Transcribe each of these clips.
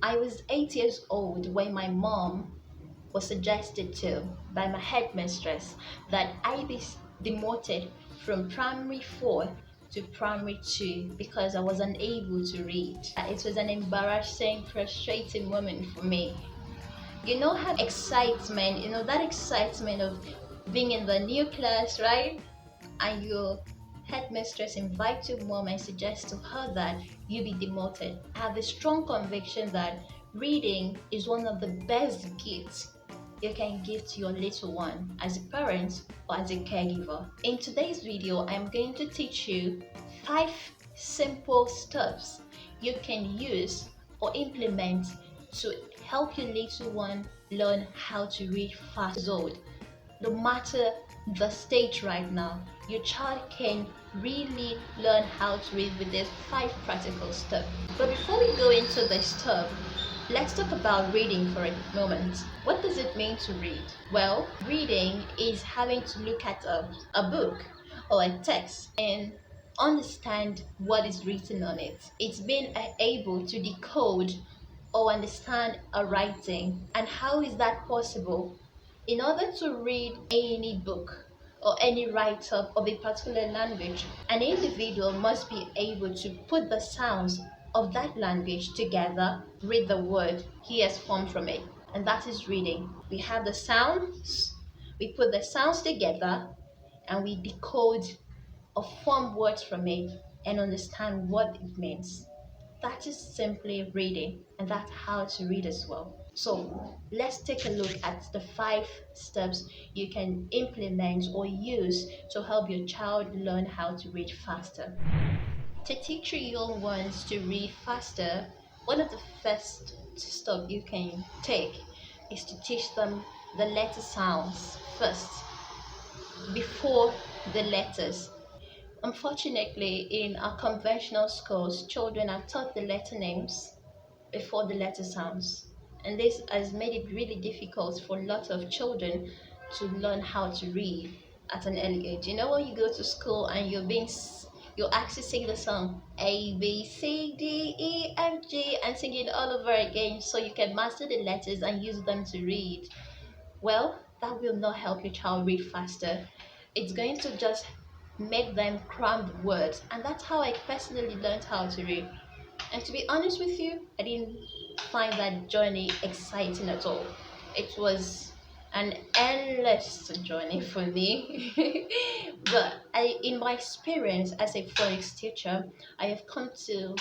I was 8 years old when my mom was suggested to by my headmistress that I be demoted from primary 4 to primary 2 because I was unable to read. It was an embarrassing, frustrating moment for me. How excitement, that excitement of being in the new class, right? And your headmistress invites your mom and suggests to her that you be demoted. I have a strong conviction that reading is one of the best gifts you can give to your little one as a parent or as a caregiver. In today's video, I'm going to teach you 5 simple steps you can use or implement to help your little one learn how to read fast. No matter the stage right now, your child can really learn how to read with these 5 practical steps. But before we go into this step, let's talk about reading for a moment. What does it mean to read? Well, reading is having to look at a book or a text and understand what is written on it. It's being able to decode or understand a writing. And how is that possible? In order to read any book or any write-up of a particular language, an individual must be able to put the sounds of that language together, read the word he has formed from it, and that is reading. We have the sounds, we put the sounds together, and we decode or form words from it and understand what it means. That is simply reading, and that's how to read as well. So let's take a look at the 5 steps you can implement or use to help your child learn how to read faster. To teach your young ones to read faster, one of the first steps you can take is to teach them the letter sounds first before the letters. Unfortunately, in our conventional schools, children are taught the letter names before the letter sounds. And this has made it really difficult for a lot of children to learn how to read at an early age. When you go to school and you're actually singing the song A, B, C, D, E, F, G and sing it all over again so you can master the letters and use them to read. Well, that will not help your child read faster. It's going to just make them cram the words, and that's how I personally learned how to read. And to be honest with you, I didn't find that journey exciting at all. It was an endless journey for me. But in my experience as a phonics teacher, I have come to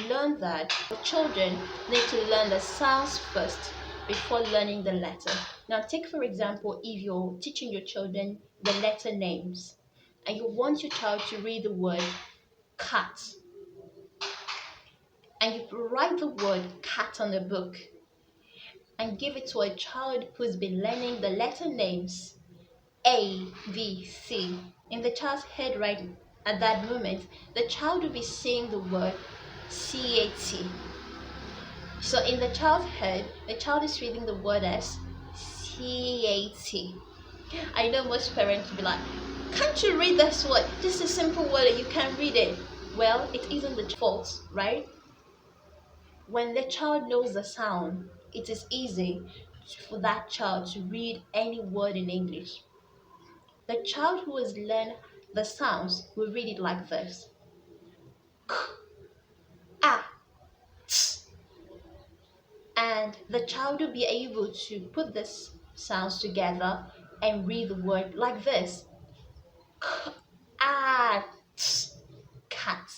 learn that children need to learn the sounds first before learning the letter. Now, take for example, if you're teaching your children the letter names and you want your child to read the word cat, and you write the word cat on the book and give it to a child who's been learning the letter names A, B, C. In the child's head right at that moment, the child will be saying the word CAT. So in the child's head, the child is reading the word as CAT. I know most parents will be like, can't you read this word? Just a simple word and you can't read it. Well, it isn't the fault, right? When the child knows the sound, it is easy for that child to read any word in English. The child who has learned the sounds will read it like this: k, a, t. And the child will be able to put these sounds together and read the word like this: k, a, t, cat.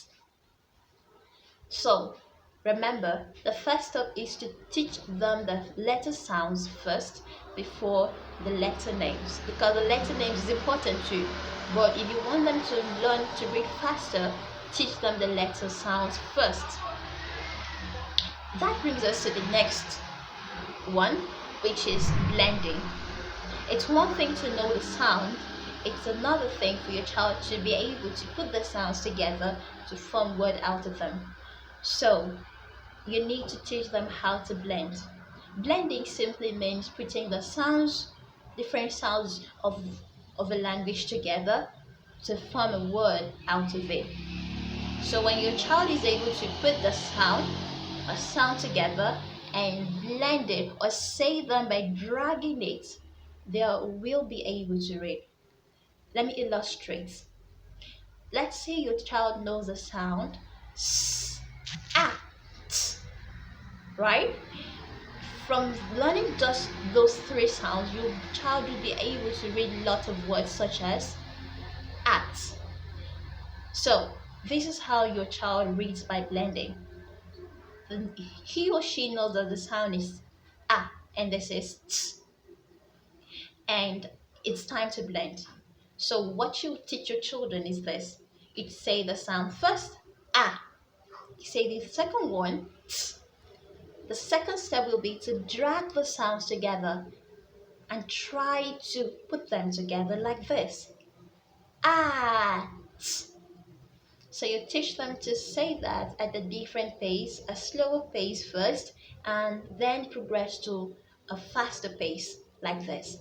So remember, the first step is to teach them the letter sounds first before the letter names, because the letter names is important too. But if you want them to learn to read faster, teach them the letter sounds first. That brings us to the next one, which is blending. It's one thing to know the sound, it's another thing for your child to be able to put the sounds together to form word out of them. So you need to teach them how to blend. Blending simply means putting the sounds, different sounds of a language together to form a word out of it. So when your child is able to put a sound together and blend it or say them by dragging it, they will be able to read. Let me illustrate. Let's say your child knows the sound s, a, t, right? From learning just those three sounds, your child will be able to read lots of words such as at. So this is how your child reads by blending. Then he or she knows that the sound is a and this is t, and it's time to blend. So what you teach your children is this. You say the sound first, a. You say the second one, t. The second step will be to drag the sounds together and try to put them together like this. Ah. T. So you teach them to say that at a different pace, a slower pace first, and then progress to a faster pace like this.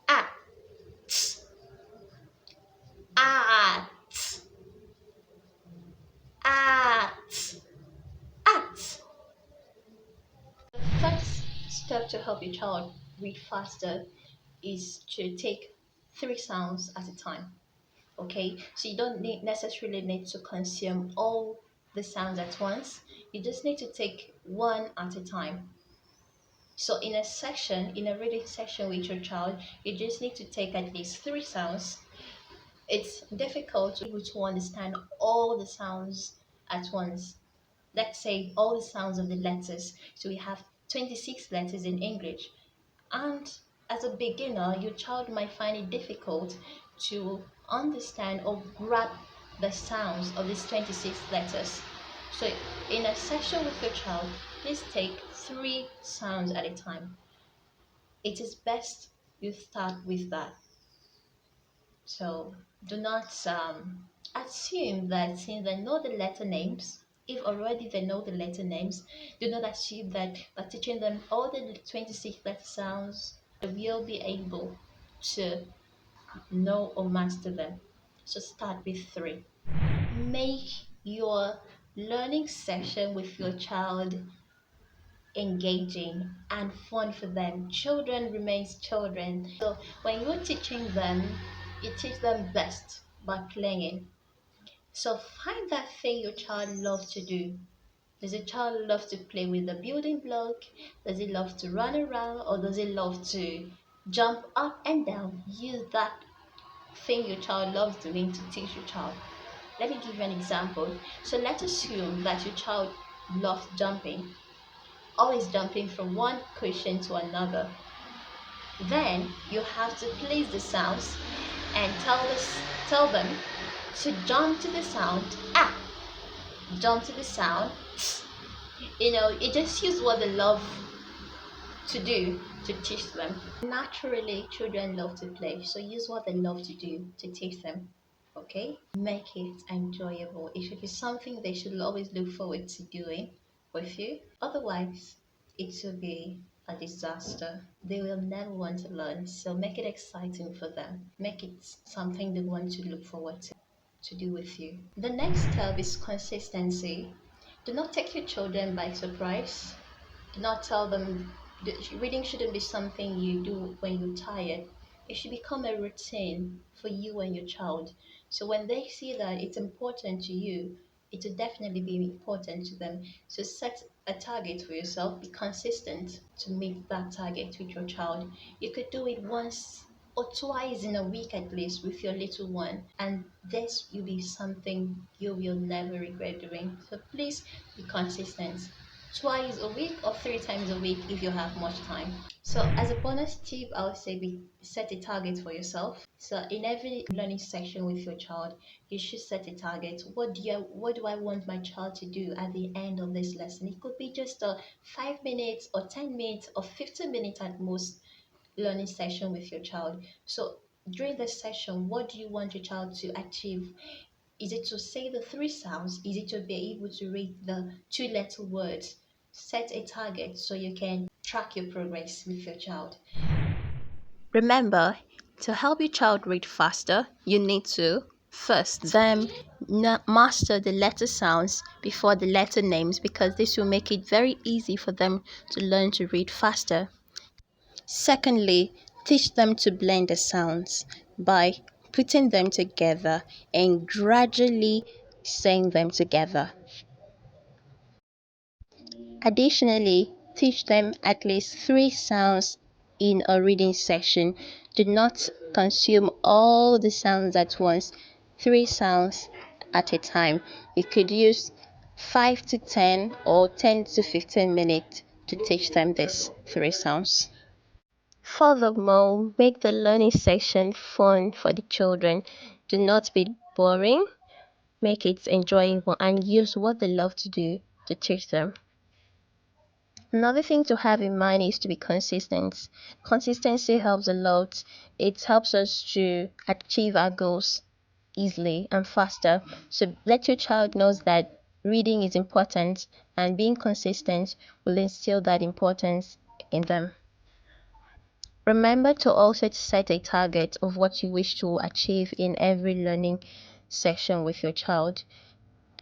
Ah. T. Ah. T. Ah. T. At. The third step to help your child read faster is to take three sounds at a time. Okay, so you don't necessarily need to consume all the sounds at once. You just need to take one at a time. So in a reading session with your child, you just need to take at least three sounds. It's difficult to be able to understand all the sounds at once. Let's say all the sounds of the letters. So we have 26 letters in English. And as a beginner, your child might find it difficult to understand or grab the sounds of these 26 letters. So in a session with your child, please take three sounds at a time. It is best you start with that. So do not assume that since they know the letter names, if already they know the letter names, do not assume that by teaching them all the 26 letter sounds, they will be able to know or master them. So start with three. Make your learning session with your child engaging and fun for them. Children remains children. So when you're teaching them, you teach them best by playing. So find that thing your child loves to do. Does your child love to play with the building block? Does he love to run around, or does he love to jump up and down? Use that thing your child loves doing to teach your child. Let me give you an example. So let's assume that your child loves jumping, always jumping from one cushion to another. Then you have to place the sounds and tell them to jump to the sound ah, jump to the sound. You just use what they love to do to teach them. Naturally, children love to play, so use what they love to do to teach them. Okay, make it enjoyable. It should be something they should always look forward to doing with you. Otherwise, it will be a disaster. They will never want to learn. So make it exciting for them. Make it something they want to look forward to do with you. The next step is consistency. Do not take your children by surprise. Do not tell them reading shouldn't be something you do when you're tired. It should become a routine for you and your child. So when they see that it's important to you, it will definitely be important to them. So set a target for yourself, be consistent to meet that target with your child. You could do it once or twice in a week at least with your little one, and this will be something you will never regret doing. So please be consistent, twice a week or three times a week if you have much time. So as a bonus tip, I would say set a target for yourself. So in every learning section with your child, you should set a target. What do I want my child to do at the end of this lesson? It could be just a 5 minutes or 10 minutes or 15 minutes at most learning session with your child. So during this session, what do you want your child to achieve? Is it to say the three sounds? Is it to be able to read the two-letter words? Set a target so you can track your progress with your child. Remember, to help your child read faster, you need to first them master the letter sounds before the letter names, because this will make it very easy for them to learn to read faster. Secondly, teach them to blend the sounds by putting them together and gradually saying them together. Additionally, teach them at least three sounds in a reading session. Do not consume all the sounds at once, three sounds at a time. You could use 5 to 10 or 10 to 15 minutes to teach them these three sounds. Furthermore, make the learning session fun for the children. Do not be boring, make it enjoyable, and use what they love to do to teach them. Another thing to have in mind is to be consistent. Consistency helps a lot. It helps us to achieve our goals easily and faster. So let your child knows that reading is important, and being consistent will instill that importance in them. Remember to also set a target of what you wish to achieve in every learning session with your child,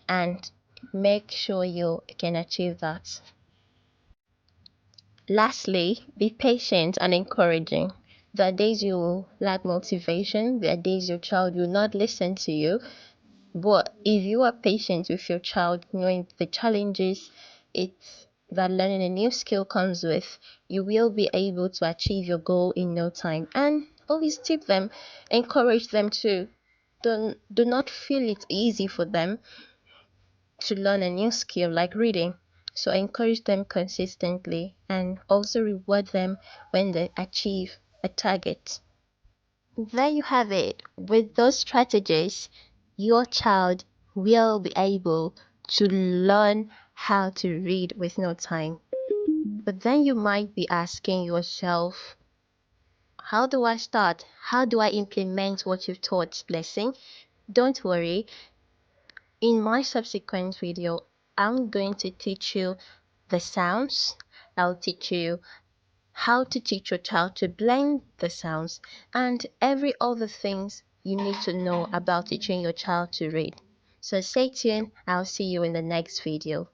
and make sure you can achieve that. Lastly, be patient and encouraging. There are days you will lack motivation, there are days your child will not listen to you, but if you are patient with your child, knowing the challenges it's that learning a new skill comes with, you will be able to achieve your goal in no time. And always tip them, encourage them to do not feel it's easy for them to learn a new skill like reading. So encourage them consistently and also reward them when they achieve a target. There you have it. With those strategies, your child will be able to learn how to read with no time. But then you might be asking yourself, how do I start? How do I implement what you've taught, Blessing? Don't worry. In my subsequent video, I'm going to teach you the sounds. I'll teach you how to teach your child to blend the sounds, and every other things you need to know about teaching your child to read. So stay tuned. I'll see you in the next video.